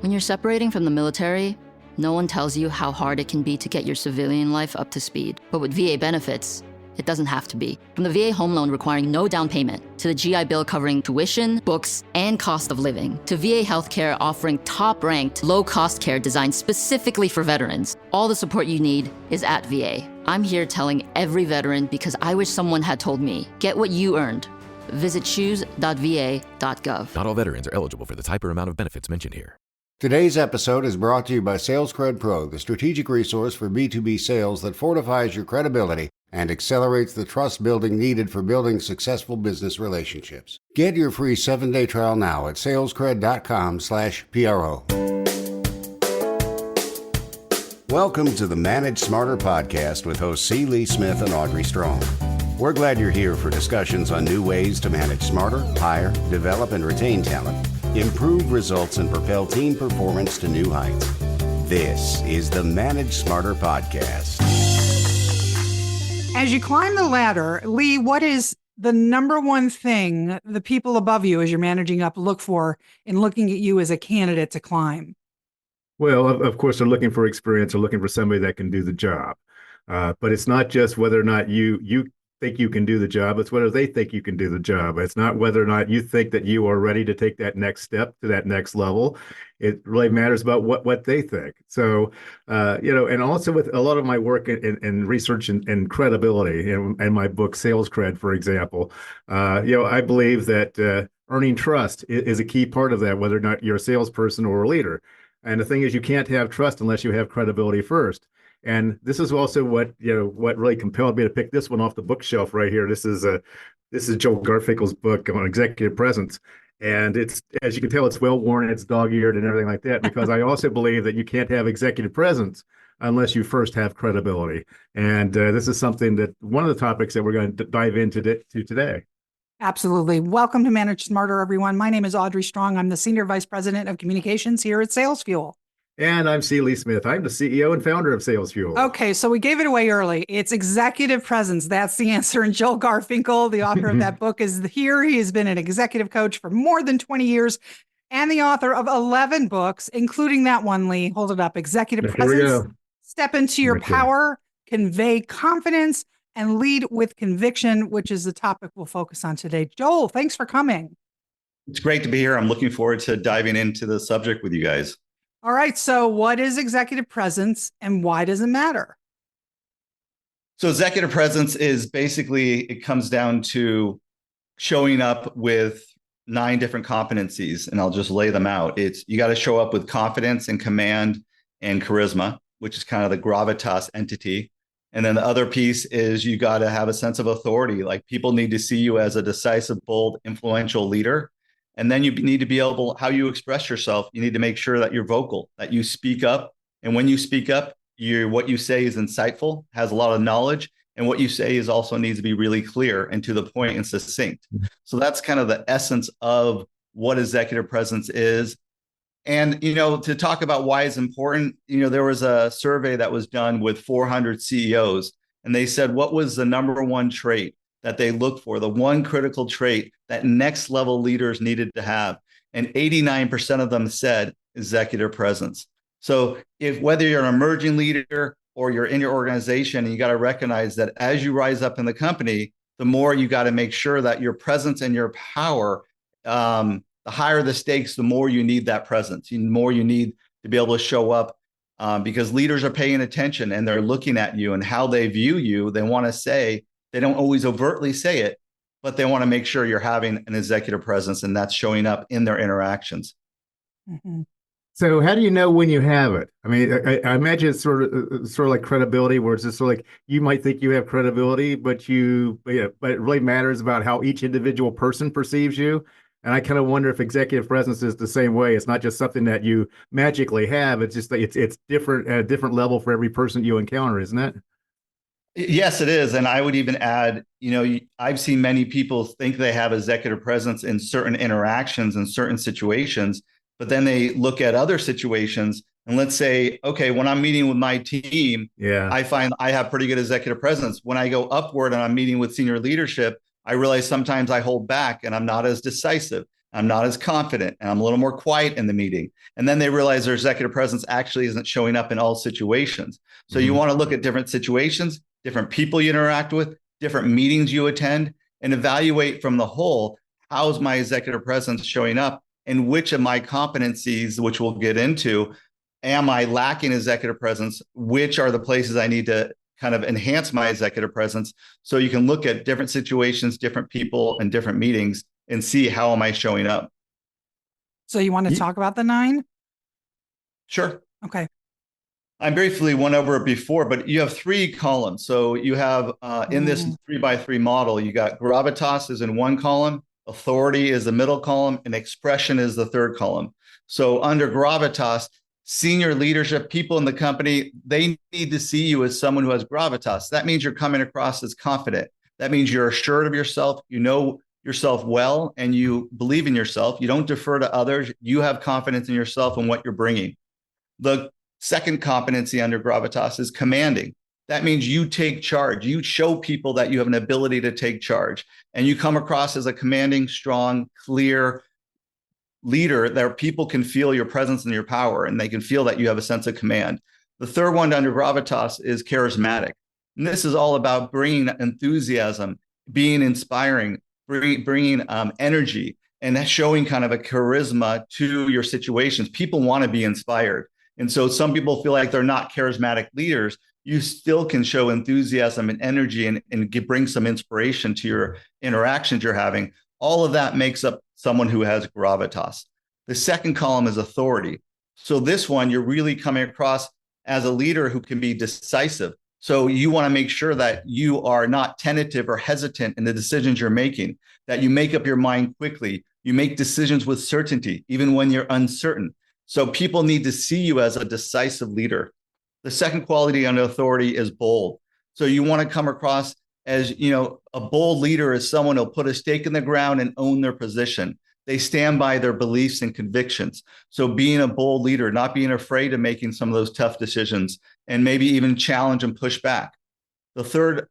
When you're separating from the military, no one tells you how hard it can be to get your civilian life up to speed. But with VA benefits, it doesn't have to be. From the VA home loan requiring no down payment, to the GI Bill covering tuition, books, and cost of living, to VA healthcare offering top-ranked, low-cost care designed specifically for veterans, all the support you need is at VA. I'm here telling every veteran because I wish someone had told me, get what you earned. Visit choose.va.gov. Not all veterans are eligible for the type or amount of benefits mentioned here. Today's episode is brought to you by SalesCred Pro, the strategic resource for B2B sales that fortifies your credibility and accelerates the trust building needed for building successful business relationships. Get your free 7-day trial now at salescred.com/PRO. Welcome to the Manage Smarter podcast with hosts C. Lee Smith and Audrey Strong. We're glad you're here for discussions on new ways to manage smarter, hire, develop, and retain talent, improve results, and propel team performance to new heights. This is the Manage Smarter podcast. As you climb the ladder, Lee, what is the number one thing the people above you as you're managing up look for in looking at you as a candidate to climb? Well, of course, they're looking for experience. They're looking for somebody that can do the job. But it's not just whether or not you think you can do the job. It's whether they think you can do the job. It's not whether or not you think that you are ready to take that next step to that next level. It really matters about what they think. So, and also with a lot of my work in research and credibility and my book, Sales Cred, for example, I believe that earning trust is a key part of that, whether or not you're a salesperson or a leader. And the thing is, you can't have trust unless you have credibility first. And this is also what really compelled me to pick this one off the bookshelf right here. This is Joel Garfinkle's book on executive presence. And it's, as you can tell, it's well worn, it's dog-eared and everything like that, because I also believe that you can't have executive presence unless you first have credibility. And this is something that one of the topics that we're going to dive into today. Absolutely. Welcome to Manage Smarter, everyone. My name is Audrey Strong. I'm the Senior Vice President of Communications here at Sales Fuel. And I'm C. Lee Smith. I'm the CEO and founder of Sales Fuel. Okay, so we gave it away early. It's executive presence. That's the answer. And Joel Garfinkle, the author of that book, is here. He has been an executive coach for more than 20 years and the author of 11 books, including that one, Lee. Hold it up. Executive presence. Step into your power, convey confidence, and lead with conviction, which is the topic we'll focus on today. Joel, thanks for coming. It's great to be here. I'm looking forward to diving into the subject with you guys. All right. So what is executive presence and why does it matter? So executive presence is basically, it comes down to showing up with 9 different competencies, and I'll just lay them out. You got to show up with confidence and command and charisma, which is kind of the gravitas entity. And then the other piece is you got to have a sense of authority. Like, people need to see you as a decisive, bold, influential leader. And then you need to be able, how you express yourself, you need to make sure that you're vocal, that you speak up. And when you speak up, what you say is insightful, has a lot of knowledge. And what you say is also needs to be really clear and to the point and succinct. So that's kind of the essence of what executive presence is. And, to talk about why it's important, there was a survey that was done with 400 CEOs, and they said, what was the number one trait that they looked for, the one critical trait that next level leaders needed to have? And 89% of them said executive presence. So whether you're an emerging leader or you're in your organization, you got to recognize that as you rise up in the company, the more you got to make sure that your presence and your power, the higher the stakes, the more you need that presence, the more you need to be able to show up, because leaders are paying attention and they're looking at you and how they view you. They want to say, they don't always overtly say it, but they want to make sure you're having an executive presence, and that's showing up in their interactions. Mm-hmm. So how do you know when you have it? I mean, I imagine it's sort of like credibility, where it's just sort of like you might think you have credibility, but it really matters about how each individual person perceives you. And I kind of wonder if executive presence is the same way. It's not just something that you magically have. It's just that it's different at a different level for every person you encounter, isn't it? Yes, it is. And I would even add, I've seen many people think they have executive presence in certain interactions and certain situations, but then they look at other situations and let's say, okay, when I'm meeting with my team, I find I have pretty good executive presence. When I go upward and I'm meeting with senior leadership, I realize sometimes I hold back and I'm not as decisive. I'm not as confident, and I'm a little more quiet in the meeting. And then they realize their executive presence actually isn't showing up in all situations. So you want to look at different situations, different people you interact with, different meetings you attend, and evaluate from the whole, how's my executive presence showing up, and which of my competencies, which we'll get into, am I lacking executive presence? Which are the places I need to kind of enhance my executive presence? So you can look at different situations, different people, and different meetings and see how am I showing up. So you want to talk about the 9? Sure. Okay. I briefly went over it before, but you have 3 columns. So you have in this 3x3 model, you got gravitas is in one column, authority is the middle column, and expression is the third column. So under gravitas, senior leadership, people in the company, they need to see you as someone who has gravitas. That means you're coming across as confident. That means you're assured of yourself. You know yourself well, and you believe in yourself. You don't defer to others. You have confidence in yourself and what you're bringing. The second competency under gravitas is commanding. That means you take charge. You show people that you have an ability to take charge, and you come across as a commanding, strong, clear leader that people can feel your presence and your power, and they can feel that you have a sense of command. The third one under gravitas is charismatic. And this is all about bringing enthusiasm, being inspiring, bringing energy, and showing kind of a charisma to your situations. People want to be inspired. And so some people feel like they're not charismatic leaders. You still can show enthusiasm and energy and bring some inspiration to your interactions you're having. All of that makes up someone who has gravitas. The second column is authority. So this one, you're really coming across as a leader who can be decisive. So you want to make sure that you are not tentative or hesitant in the decisions you're making, that you make up your mind quickly. You make decisions with certainty, even when you're uncertain. So people need to see you as a decisive leader. The second quality under authority is bold. So you want to come across as, a bold leader is someone who'll put a stake in the ground and own their position. They stand by their beliefs and convictions. So being a bold leader, not being afraid of making some of those tough decisions, and maybe even challenge and push back. The third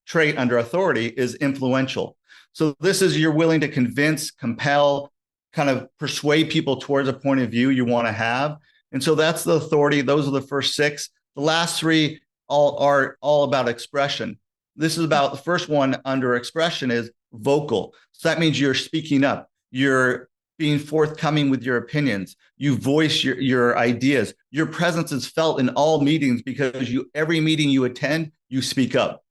trait under authority is influential. So this is you're willing to convince, compel, kind of persuade people towards a point of view you want to have. And so that's the authority. Those are the first 6. The last 3 are all about expression. This is about the first one under expression is vocal. So that means you're speaking up. You're being forthcoming with your opinions. You voice your ideas. Your presence is felt in all meetings because every meeting you attend, you speak up.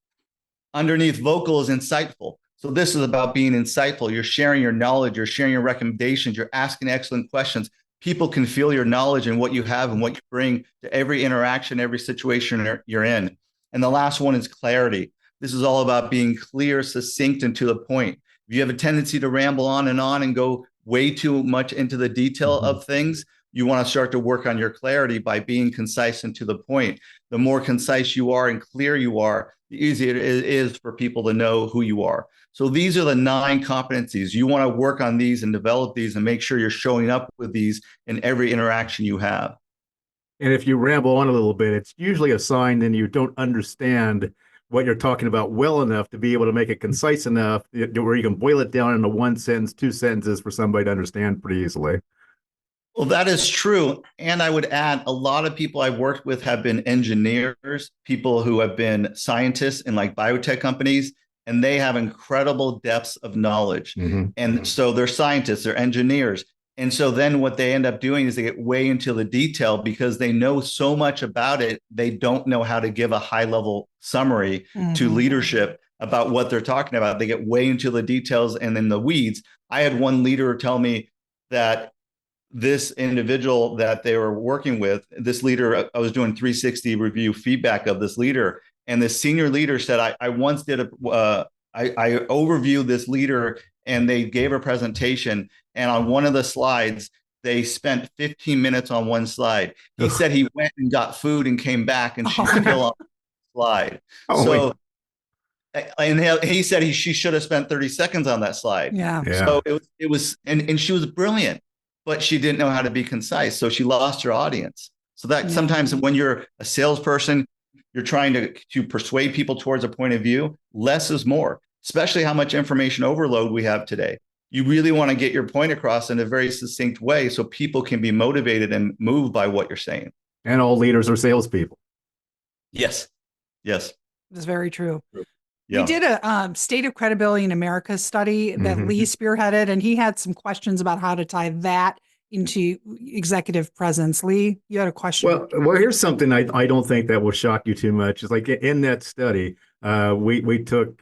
Underneath vocal is insightful. So this is about being insightful. You're sharing your knowledge. You're sharing your recommendations. You're asking excellent questions. People can feel your knowledge and what you have and what you bring to every interaction, every situation you're in. And the last one is clarity. This is all about being clear, succinct, and to the point. If you have a tendency to ramble on and go way too much into the detail of things, you want to start to work on your clarity by being concise and to the point. The more concise you are and clear you are, the easier it is for people to know who you are. So these are the 9 competencies. You want to work on these and develop these and make sure you're showing up with these in every interaction you have. And if you ramble on a little bit, it's usually a sign that you don't understand what you're talking about well enough to be able to make it concise enough where you can boil it down into 1 sentence, 2 sentences for somebody to understand pretty easily. Well, that is true. And I would add, a lot of people I've worked with have been engineers, people who have been scientists in like biotech companies, and they have incredible depths of knowledge. And so they're scientists, they're engineers. And so then what they end up doing is they get way into the detail because they know so much about it. They don't know how to give a high level summary to leadership about what they're talking about. They get way into the details and in the weeds. I had one leader tell me that this individual that they were working with, this leader, I was doing 360 review feedback of this leader. And the senior leader said, I once did I overviewed this leader and they gave a presentation. And on one of the slides, they spent 15 minutes on one slide. He said he went and got food and came back and she's still on the slide. And he said she should have spent 30 seconds on that slide. Yeah. So it was, and she was brilliant, but she didn't know how to be concise. So she lost her audience. So that sometimes when you're a salesperson, you're trying to persuade people towards a point of view, less is more, especially how much information overload we have today. You really want to get your point across in a very succinct way so people can be motivated and moved by what you're saying. And all leaders are salespeople. Yes. Yes. That's very true. Yeah. We did a State of Credibility in America study that Mhm. Lee spearheaded, and he had some questions about how to tie that into executive presence. Lee, you had a question. Well, here's something I don't think that will shock you too much. It's like in that study, we took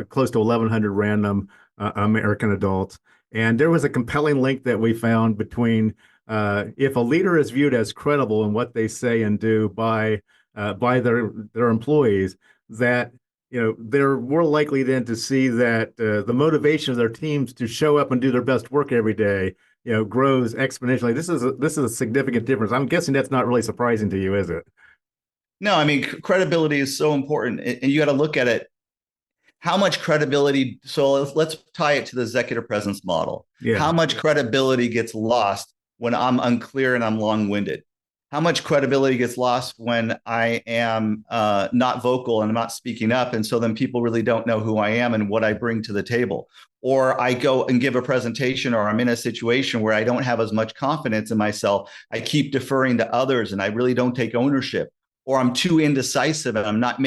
close to 1,100 random American adults, and there was a compelling link that we found between if a leader is viewed as credible in what they say and do by their employees, that they're more likely then to see that the motivation of their teams to show up and do their best work every day grows exponentially. This is a significant difference. I'm guessing that's not really surprising to you, is it? No, I mean, credibility is so important, and you got to look at it. How much credibility? So let's tie it to the executive presence model. Yeah. How much credibility gets lost when I'm unclear and I'm long-winded? How much credibility gets lost when I am not vocal and I'm not speaking up? And so then people really don't know who I am and what I bring to the table. Or I go and give a presentation, or I'm in a situation where I don't have as much confidence in myself. I keep deferring to others and I really don't take ownership. Or I'm too indecisive and I'm not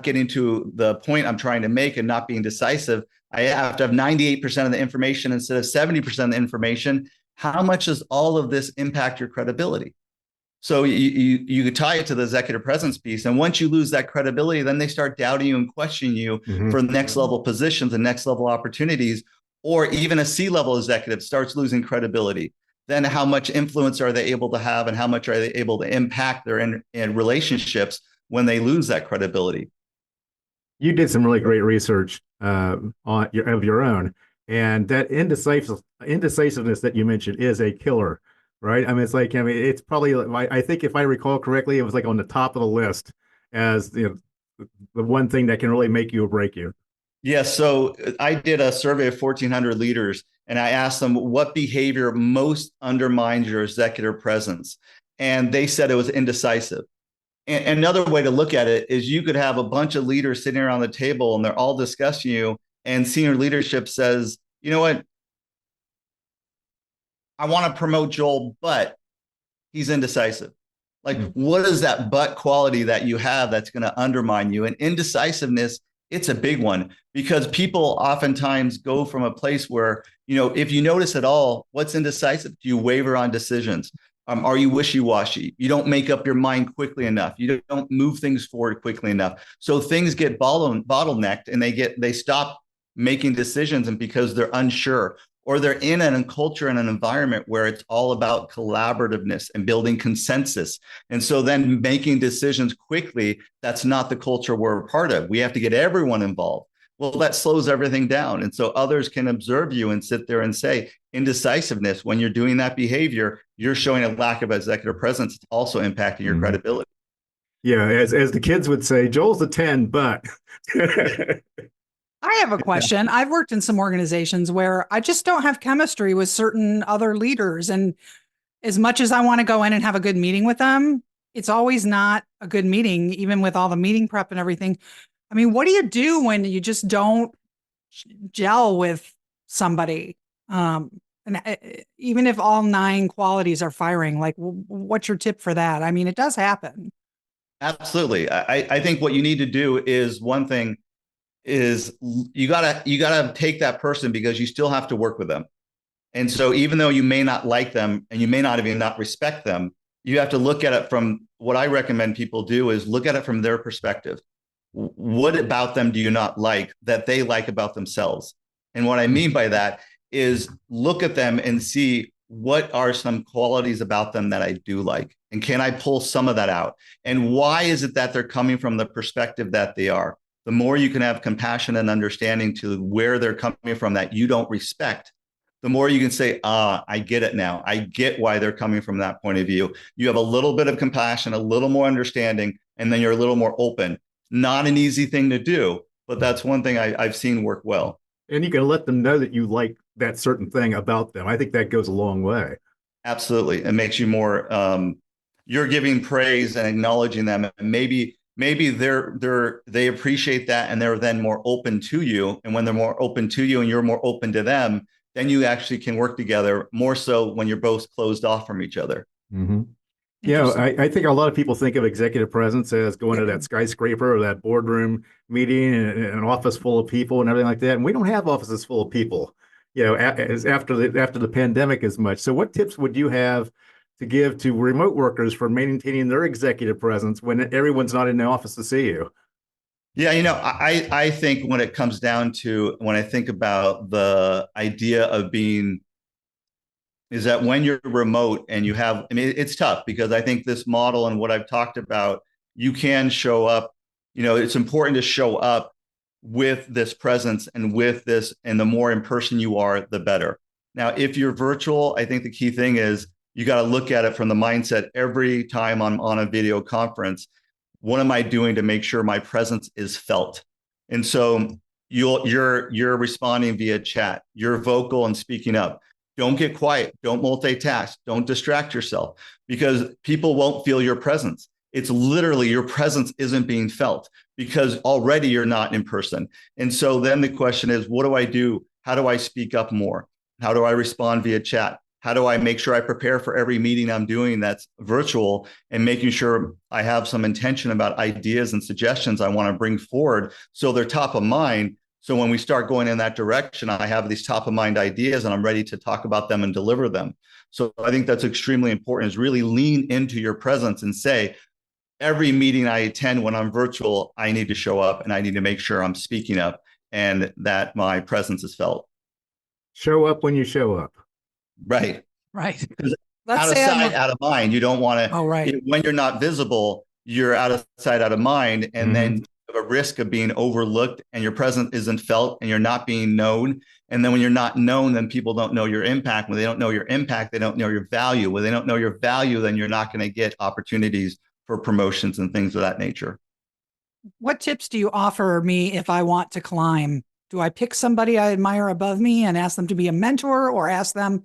getting to the point I'm trying to make and not being decisive. I have to have 98% of the information instead of 70% of the information. How much does all of this impact your credibility? So you could tie it to the executive presence piece. And once you lose that credibility, then they start doubting you and questioning you for next level positions and next level opportunities, or even a C-level executive starts losing credibility. Then how much influence are they able to have, and how much are they able to impact their in relationships when they lose that credibility? You did some really great research of your own, and that indecisiveness that you mentioned is a killer, right? I mean, it's probably, I think if I recall correctly, it was like on the top of the list as the one thing that can really make you or break you. Yeah, so I did a survey of 1,400 leaders, and I asked them what behavior most undermines your executive presence, and they said it was indecisive. And another way to look at it is you could have a bunch of leaders sitting around the table and they're all discussing you, and senior leadership says, you know what, I want to promote Joel, but he's indecisive. Like, what is that but quality that you have that's going to undermine you? And indecisiveness, it's a big one, because people oftentimes go from a place where, if you notice at all, what's indecisive? Do you waver on decisions? Are you wishy-washy? You don't make up your mind quickly enough. You don't move things forward quickly enough. So things get bottlenecked, and they stop making decisions, and because they're unsure, or they're in a culture and an environment where it's all about collaborativeness and building consensus. And so then making decisions quickly, that's not the culture we're a part of. We have to get everyone involved. Well, that slows everything down. And so others can observe you and sit there and say, indecisiveness, when you're doing that behavior, you're showing a lack of executive presence. It's also impacting your credibility. Yeah, as the kids would say, Joel's a 10, but I have a question. I've worked in some organizations where I just don't have chemistry with certain other leaders. And as much as I want to go in and have a good meeting with them, it's always not a good meeting, even with all the meeting prep and everything. I mean, what do you do when you just don't gel with somebody? And even if all 9 qualities are firing, like, what's your tip for that? I mean, it does happen. Absolutely. I think what you need to do is, one thing is, you gotta take that person, because you still have to work with them. And so even though you may not like them and you may not even not respect them, you have to look at it from, what I recommend people do is look at it from their perspective. What about them do you not like that they like about themselves? And what I mean by that is, look at them and see, what are some qualities about them that I do like? And can I pull some of that out? And why is it that they're coming from the perspective that they are? The more you can have compassion and understanding to where they're coming from that you don't respect, the more you can say, I get it now. I get why they're coming from that point of view. You have a little bit of compassion, a little more understanding, and then you're a little more open. Not an easy thing to do, but that's one thing I've seen work well. And you can let them know that you like that certain thing about them. I think that goes a long way. Absolutely. It makes you more, you're giving praise and acknowledging them. And maybe maybe they appreciate that and they're then more open to you. And when they're more open to you and you're more open to them, then you actually can work together more so when you're both closed off from each other. Mm-hmm. Yeah, I think a lot of people think of executive presence as going to that skyscraper or that boardroom meeting in an office full of people and everything like that. And we don't have offices full of people, as after the pandemic as much. So what tips would you have to give to remote workers for maintaining their executive presence when everyone's not in the office to see you? Yeah, I think when it comes down to when I think about the idea of being is that when you're remote and you have, I mean, it's tough because I think this model and what I've talked about, you can show up, it's important to show up with this presence and with this, and the more in person you are, the better. Now, if you're virtual, I think the key thing is you got to look at it from the mindset every time I'm on a video conference. What am I doing to make sure my presence is felt? And so you're responding via chat, you're vocal and speaking up. Don't get quiet. Don't multitask. Don't distract yourself because people won't feel your presence. It's literally your presence isn't being felt because already you're not in person. And so then the question is, what do I do? How do I speak up more? How do I respond via chat? How do I make sure I prepare for every meeting I'm doing that's virtual and making sure I have some intention about ideas and suggestions I want to bring forward so they're top of mind. So when we start going in that direction, I have these top of mind ideas and I'm ready to talk about them and deliver them. So I think that's extremely important, is really lean into your presence and say, every meeting I attend when I'm virtual, I need to show up and I need to make sure I'm speaking up and that my presence is felt. Show up when you show up. Right. Right. Out of sight, out of mind. You don't want to, right. When you're not visible, you're out of sight, out of mind. And then you have a risk of being overlooked and your presence isn't felt and you're not being known. And then when you're not known, then people don't know your impact. When they don't know your impact, they don't know your value. When they don't know your value, then you're not going to get opportunities for promotions and things of that nature. What tips do you offer me if I want to climb? Do I pick somebody I admire above me and ask them to be a mentor, or ask them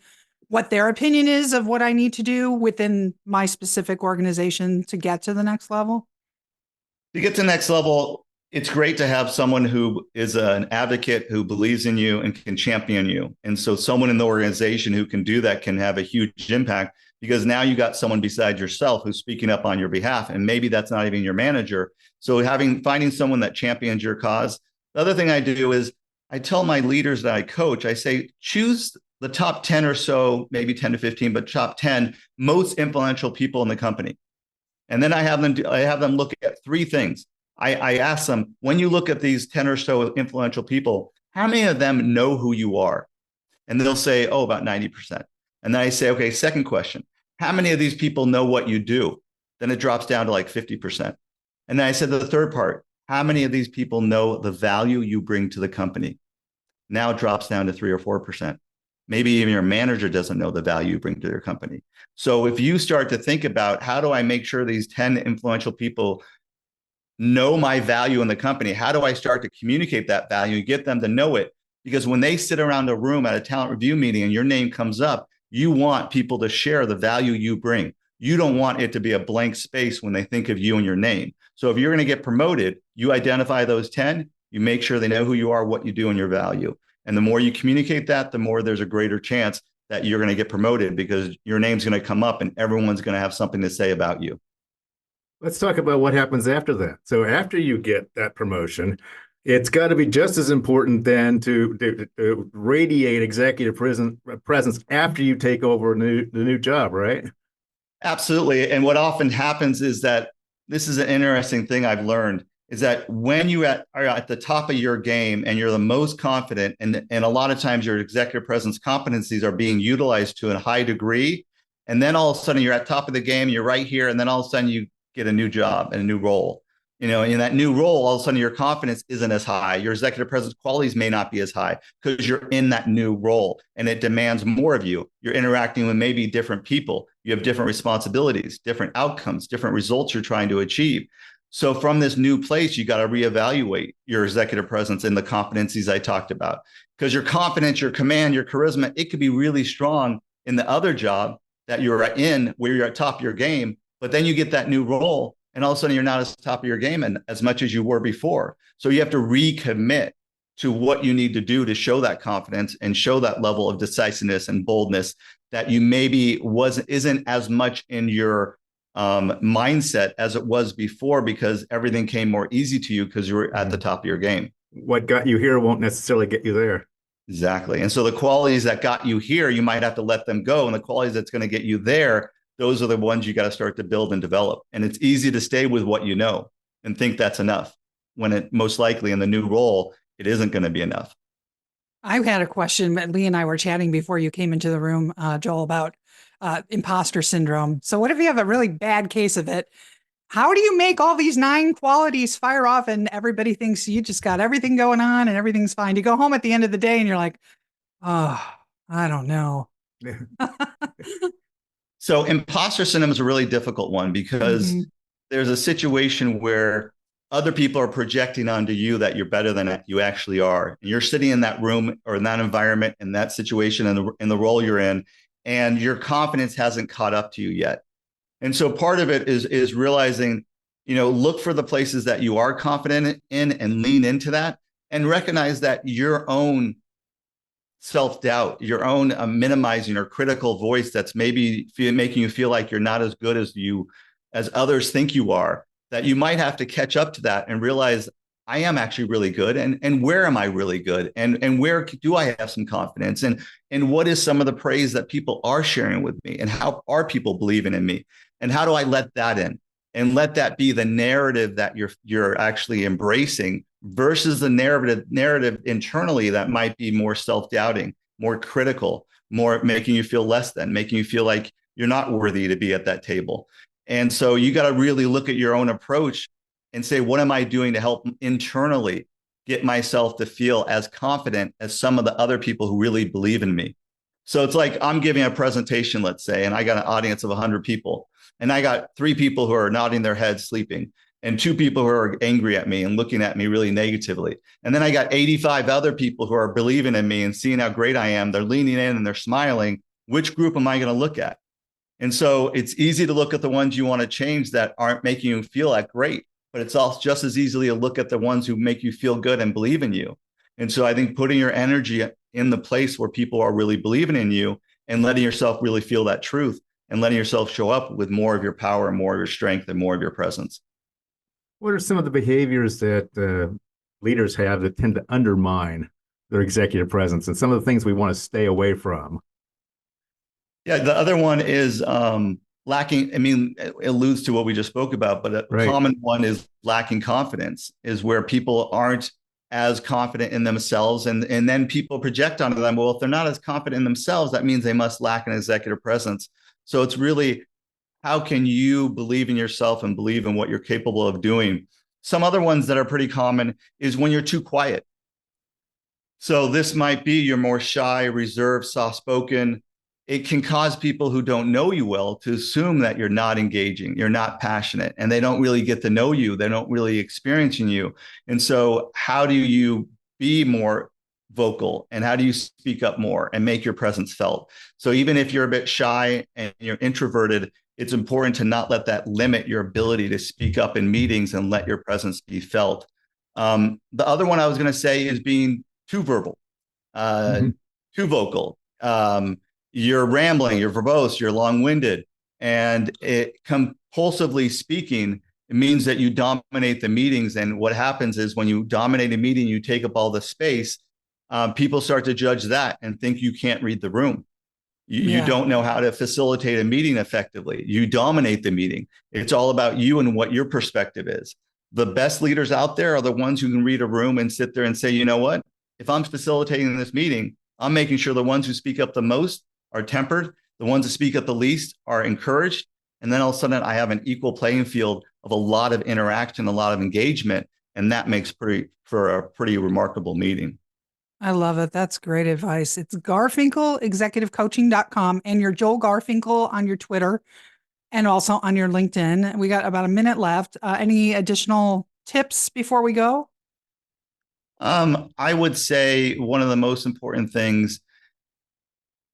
what their opinion is of what I need to do within my specific organization to get to the next level? To get to the next level, it's great to have someone who is an advocate, who believes in you and can champion you. And so someone in the organization who can do that can have a huge impact, because now you got someone beside yourself who's speaking up on your behalf. And maybe that's not even your manager. So finding someone that champions your cause. The other thing I do is I tell my leaders that I coach, I say, choose the top 10 or so, maybe 10 to 15, but top 10 most influential people in the company. And then I have them look at three things. I ask them, when you look at these 10 or so influential people, how many of them know who you are? And they'll say, oh, about 90%. And then I say, okay, second question, how many of these people know what you do? Then it drops down to like 50%. And then I said the third part, how many of these people know the value you bring to the company? Now it drops down to 3 or 4%. Maybe even your manager doesn't know the value you bring to their company. So if you start to think about, how do I make sure these 10 influential people know my value in the company? How do I start to communicate that value, get them to know it? Because when they sit around a room at a talent review meeting and your name comes up, you want people to share the value you bring. You don't want it to be a blank space when they think of you and your name. So if you're going to get promoted, you identify those 10, you make sure they know who you are, what you do, and your value. And the more you communicate that, the more there's a greater chance that you're going to get promoted, because your name's going to come up and everyone's going to have something to say about you. Let's talk about what happens after that. So after you get that promotion, it's got to be just as important then to radiate executive presence after you take over the new job, right? Absolutely. And what often happens is that, this is an interesting thing I've learned, is that when you are at the top of your game and you're the most confident, and a lot of times your executive presence competencies are being utilized to a high degree, and then all of a sudden you're at top of the game, you're right here, and then all of a sudden you get a new job and a new role. In that new role, all of a sudden your confidence isn't as high. Your executive presence qualities may not be as high because you're in that new role and it demands more of you. You're interacting with maybe different people. You have different responsibilities, different outcomes, different results you're trying to achieve. So from this new place, you got to reevaluate your executive presence and the competencies I talked about, because your confidence, your command, your charisma, it could be really strong in the other job that you're in where you're at top of your game, but then you get that new role and all of a sudden you're not at the top of your game and as much as you were before. So you have to recommit to what you need to do to show that confidence and show that level of decisiveness and boldness that you maybe isn't as much in your mindset as it was before, because everything came more easy to you because you were at the top of your game. What got you here won't necessarily get you there. Exactly. And so the qualities that got you here, you might have to let them go. And the qualities that's going to get you there, those are the ones you got to start to build and develop. And it's easy to stay with what you know and think that's enough, when it most likely in the new role, it isn't going to be enough. I had a question. Lee and I were chatting before you came into the room, Joel, about imposter syndrome. So what if you have a really bad case of it? How do you make all these 9 qualities fire off and everybody thinks you just got everything going on and everything's fine? You go home at the end of the day and you're like, oh, I don't know. So imposter syndrome is a really difficult one, because there's a situation where other people are projecting onto you that you're better than you actually are. And you're sitting in that room or in that environment, in that situation, in the role you're in, and your confidence hasn't caught up to you yet. And so part of it is realizing, look for the places that you are confident in and lean into that, and recognize that your own self-doubt, your own minimizing or critical voice that's maybe making you feel like you're not as good as others think you are, that you might have to catch up to that and realize I am actually really good, and where am I really good, and where do I have some confidence, and what is some of the praise that people are sharing with me, and how are people believing in me, and how do I let that in and let that be the narrative that you're actually embracing, versus the narrative internally that might be more self-doubting, more critical, more making you feel less than, making you feel like you're not worthy to be at that table. And so you got to really look at your own approach and say, what am I doing to help internally get myself to feel as confident as some of the other people who really believe in me? So it's like I'm giving a presentation, let's say, and I got an audience of 100 people, and I got 3 people who are nodding their heads, sleeping, and 2 people who are angry at me and looking at me really negatively. And then I got 85 other people who are believing in me and seeing how great I am. They're leaning in and they're smiling. Which group am I going to look at? And so it's easy to look at the ones you want to change that aren't making you feel that great, but it's also just as easily to look at the ones who make you feel good and believe in you. And so I think putting your energy in the place where people are really believing in you and letting yourself really feel that truth and letting yourself show up with more of your power and more of your strength and more of your presence. What are some of the behaviors that leaders have that tend to undermine their executive presence, and some of the things we want to stay away from? Yeah, the other one is lacking. I mean, it alludes to what we just spoke about, but a common one is lacking confidence, is where people aren't as confident in themselves. And then people project onto them, well, if they're not as confident in themselves, that means they must lack an executive presence. So it's really, how can you believe in yourself and believe in what you're capable of doing? Some other ones that are pretty common is when you're too quiet. So this might be you're more shy, reserved, soft-spoken. It can cause people who don't know you well to assume that you're not engaging, you're not passionate, and they don't really get to know you. They don't really experience you. And so how do you be more vocal, and how do you speak up more and make your presence felt? So even if you're a bit shy and you're introverted, it's important to not let that limit your ability to speak up in meetings and let your presence be felt. The other one I was going to say is being too verbal, too vocal. You're rambling, you're verbose, you're long-winded, and it compulsively speaking, it means that you dominate the meetings. And what happens is when you dominate a meeting, you take up all the space. People start to judge that and think you can't read the room. You don't know how to facilitate a meeting effectively. You dominate the meeting. It's all about you and what your perspective is. The best leaders out there are the ones who can read a room and sit there and say, you know what? If I'm facilitating this meeting, I'm making sure the ones who speak up the most are tempered. The ones that speak up the least are encouraged. And then all of a sudden I have an equal playing field of a lot of interaction, a lot of engagement. And that makes for a pretty remarkable meeting. I love it. That's great advice. It's garfinkleexecutivecoaching.com, and you're Joel Garfinkle on your Twitter and also on your LinkedIn. We got about a minute left. Any additional tips before we go? I would say one of the most important things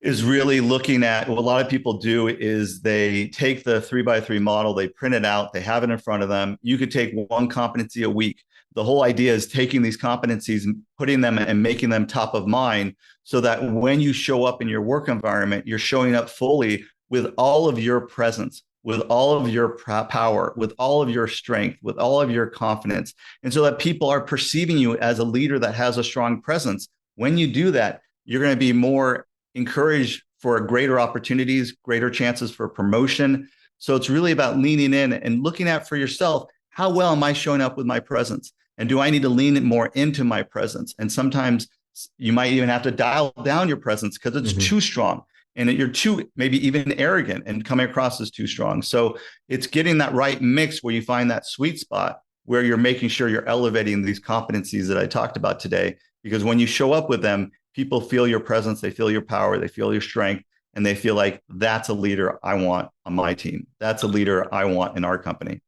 is really looking at what a lot of people do is they take the 3x3 model, they print it out, they have it in front of them. You could take one competency a week. The whole idea is taking these competencies and putting them and making them top of mind so that when you show up in your work environment, you're showing up fully with all of your presence, with all of your power, with all of your strength, with all of your confidence. And so that people are perceiving you as a leader that has a strong presence. When you do that, you're going to be more encouraged for greater opportunities, greater chances for promotion. So it's really about leaning in and looking at for yourself, how well am I showing up with my presence? And do I need to lean more into my presence? And sometimes you might even have to dial down your presence because it's too strong and you're too maybe even arrogant and coming across as too strong. So it's getting that right mix where you find that sweet spot where you're making sure you're elevating these competencies that I talked about today. Because when you show up with them, people feel your presence, they feel your power, they feel your strength, and they feel like that's a leader I want on my team. That's a leader I want in our company.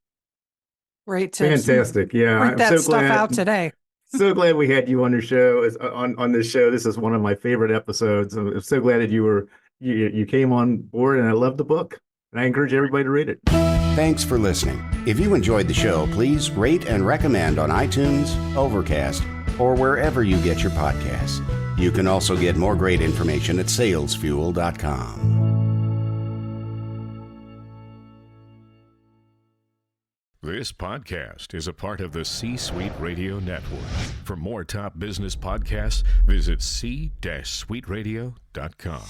Great tips. Fantastic. Yeah. Print I'm that so stuff glad, out today. so glad we had you on the show. On this show. This is one of my favorite episodes. I'm so glad that you came on board, and I love the book. And I encourage everybody to read it. Thanks for listening. If you enjoyed the show, please rate and recommend on iTunes, Overcast, or wherever you get your podcasts. You can also get more great information at salesfuel.com. This podcast is a part of the C-Suite Radio Network. For more top business podcasts, visit c-suiteradio.com.